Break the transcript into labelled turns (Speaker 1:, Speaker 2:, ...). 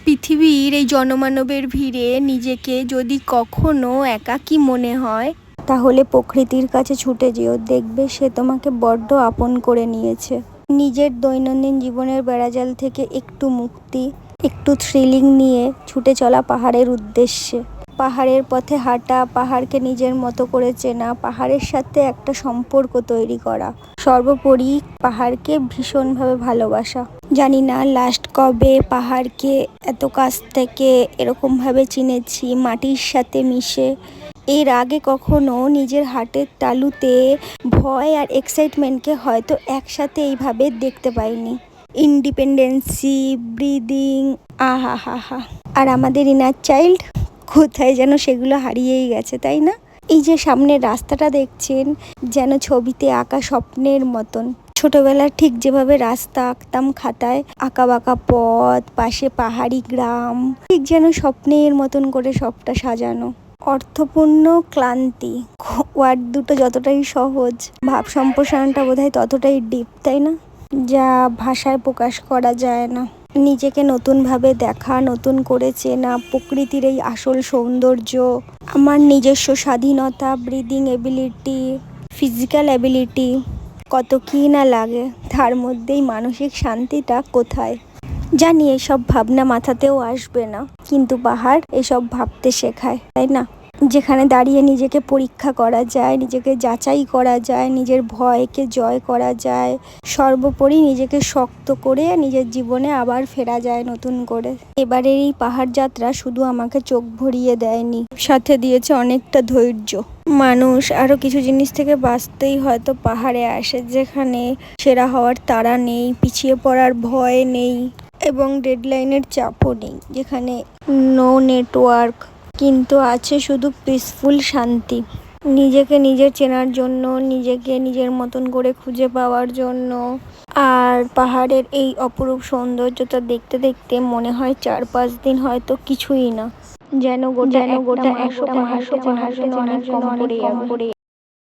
Speaker 1: পৃথিবীর এই জনমানবের ভিড়ে নিজেকে যদি কখনো একাকী মনে হয়, তাহলে প্রকৃতির কাছে ছুটে যেও, দেখবে সে তোমাকে বড্ড আপন করে নিয়েছে। নিজের দৈনন্দিন জীবনের বেড়াজাল থেকে একটু মুক্তি, একটু থ্রিলিং নিয়ে ছুটে চলা পাহাড়ের উদ্দেশ্যে। পাহাড়ের পথে হাঁটা, পাহাড়কে নিজের মতো করে চেনা, পাহাড়ের সাথে একটা সম্পর্ক তৈরি করা, সর্বোপরি পাহাড়কে ভীষণভাবে ভালোবাসা। জানি না লাস্ট কবে পাহাড়কে এত কাছ থেকে এরকমভাবে চিনেছি, মাটির সাথে মিশে। এর আগে কখনো নিজের হার্টের তালুতে ভয় আর এক্সাইটমেন্টকে হয়তো একসাথে এইভাবে দেখতে পাইনি। ইন্ডিপেন্ডেন্সি, ব্রিদিং, আহা হা হা। আর আমাদের ইনার চাইল্ড কোথায় যেন সেগুলো হারিয়েই গেছে, তাই না? এই যে সামনের রাস্তাটা দেখছেন, যেন ছবিতে আঁকা স্বপ্নের মতন। ছোটবেলার ঠিক যেভাবে রাস্তা আঁকতাম খাতায়, আঁকা বাঁকা পথ, পাশে পাহাড়ি গ্রাম, ঠিক যেন স্বপ্নের মতন করে সবটা সাজানো। অর্থপূর্ণ ক্লান্তি, ওয়ার্ড দুটো যতটাই সহজ, ভাব সম্প্রসারণটা বোধহয় ততটাই ডিপ, তাই না? যা ভাষায় প্রকাশ করা যায় না। নিজেকে নতুনভাবে দেখা, নতুন করে চেনা, প্রকৃতির এই আসল সৌন্দর্য, আমার নিজস্ব স্বাধীনতা, ব্রিদিং এবিলিটি, ফিজিক্যাল এবিলিটি, কত কী না লাগে। তার মধ্যেই মানসিক শান্তিটা কোথায়? জানি এসব ভাবনা মাথাতেও আসবে না, কিন্তু পাহাড় এসব ভাবতে শেখায়, তাই না? যেখানে দাঁড়িয়ে নিজেকে পরীক্ষা করা যায়, নিজেকে যাচাই করা যায়, নিজের ভয়কে জয় করা যায়, সর্বোপরি নিজেকে শক্ত করে নিজের জীবনে আবার ফেরা যায় নতুন করে। এবারের এই পাহাড় যাত্রা শুধু আমাকে চোখ ভরিয়ে দেয়নি, সাথে দিয়েছে অনেকটা ধৈর্য। মানুষ আরো কিছু জিনিস থেকে বাঁচতেই হয়তো পাহাড়ে আসে, যেখানে সেরা হওয়ার তাড়া নেই, পিছিয়ে পড়ার ভয় নেই এবং ডেডলাইনের চাপও নেই, যেখানে নো নেটওয়ার্ক, কিন্তু আছে শুধু পিসফুল শান্তি। নিজেকে নিজের চেনার জন্য, নিজেকে নিজের মতন করে খুঁজে পাওয়ার জন্য। আর পাহাড়ের এই অপরূপ সৌন্দর্যটা দেখতে দেখতে মনে হয় 4-5 দিন হয়তো কিছুই না, যেন গোটা একটা মাসও অনেক কম পড়ে যাবে।